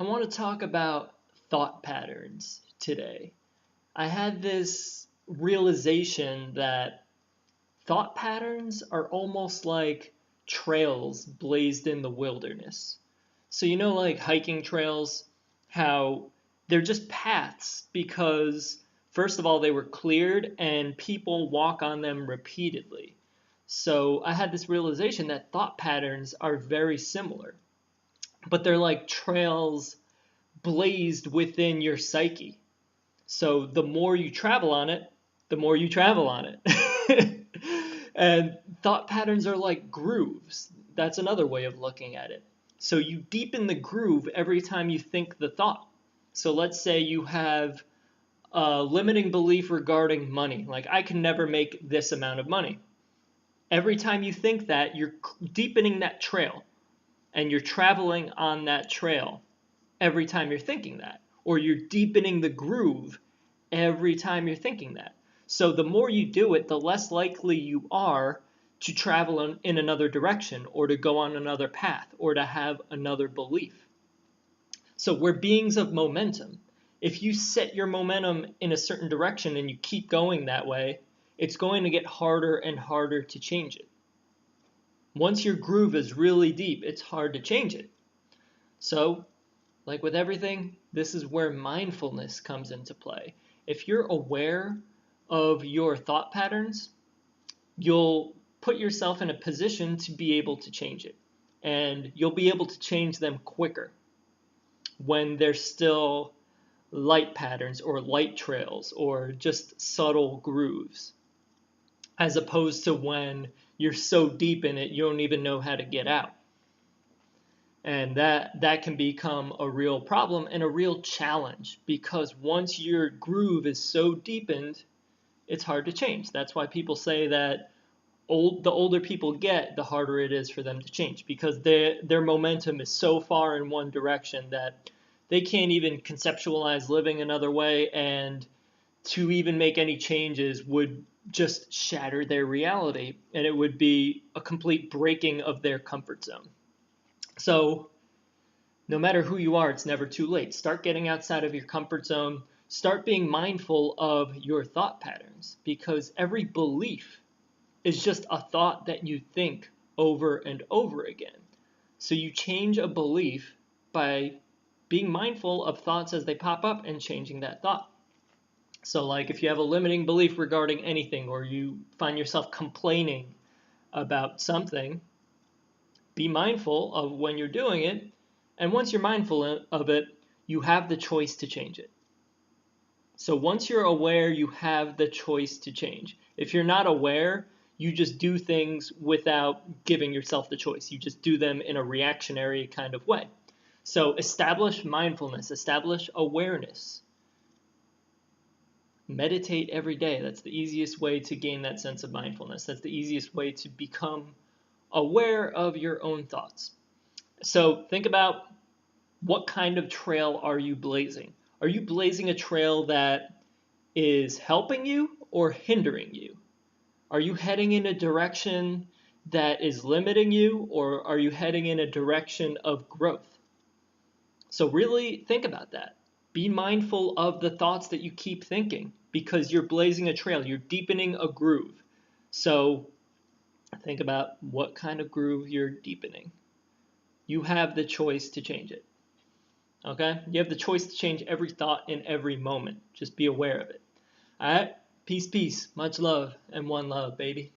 I want to talk about thought patterns today. I had this realization that thought patterns are almost like trails blazed in the wilderness. So, like hiking trails, how they're just paths because, first of all, they were cleared and people walk on them repeatedly. So, I had this realization that thought patterns are very similar, but they're like trails blazed within your psyche. So the more you travel on it, the more you travel on it. And thought patterns are like grooves. That's another way of looking at it. So you deepen the groove every time you think the thought. So let's say you have a limiting belief regarding money, like I can never make this amount of money. Every time you think that, you're deepening that trail and you're traveling on that trail every time you're thinking that, or you're deepening the groove every time you're thinking that. So the more you do it, the less likely you are to travel in another direction or to go on another path or to have another belief. So we're beings of momentum. If you set your momentum in a certain direction and you keep going that way, it's going to get harder and harder to change it. Once your groove is really deep, it's hard to change it. So like with everything, this is where mindfulness comes into play. If you're aware of your thought patterns, you'll put yourself in a position to be able to change it. And you'll be able to change them quicker when they're still light patterns or light trails or just subtle grooves, as opposed to when you're so deep in it you don't even know how to get out. And that can become a real problem and a real challenge because once your groove is so deepened, it's hard to change. That's why people say that the older people get, the harder it is for them to change because their momentum is so far in one direction that they can't even conceptualize living another way, and to even make any changes would just shatter their reality, and it would be a complete breaking of their comfort zone. So no matter who you are, it's never too late. Start getting outside of your comfort zone. Start being mindful of your thought patterns because every belief is just a thought that you think over and over again. So you change a belief by being mindful of thoughts as they pop up and changing that thought. So like if you have a limiting belief regarding anything or you find yourself complaining about something, be mindful of when you're doing it. And once you're mindful of it, you have the choice to change it. So once you're aware, you have the choice to change. If you're not aware, you just do things without giving yourself the choice. You just do them in a reactionary kind of way. So establish mindfulness, establish awareness. Meditate every day. That's the easiest way to gain that sense of mindfulness. That's the easiest way to become aware of your own thoughts. So think about what kind of trail are you blazing? Are you blazing a trail that is helping you or hindering you? Are you heading in a direction that is limiting you, or are you heading in a direction of growth? So really think about that. Be mindful of the thoughts that you keep thinking because you're blazing a trail, you're deepening a groove. So think about what kind of groove you're deepening. You have the choice to change it. Okay? You have the choice to change every thought in every moment. Just be aware of it. All right? Peace, peace. Much love and one love, baby.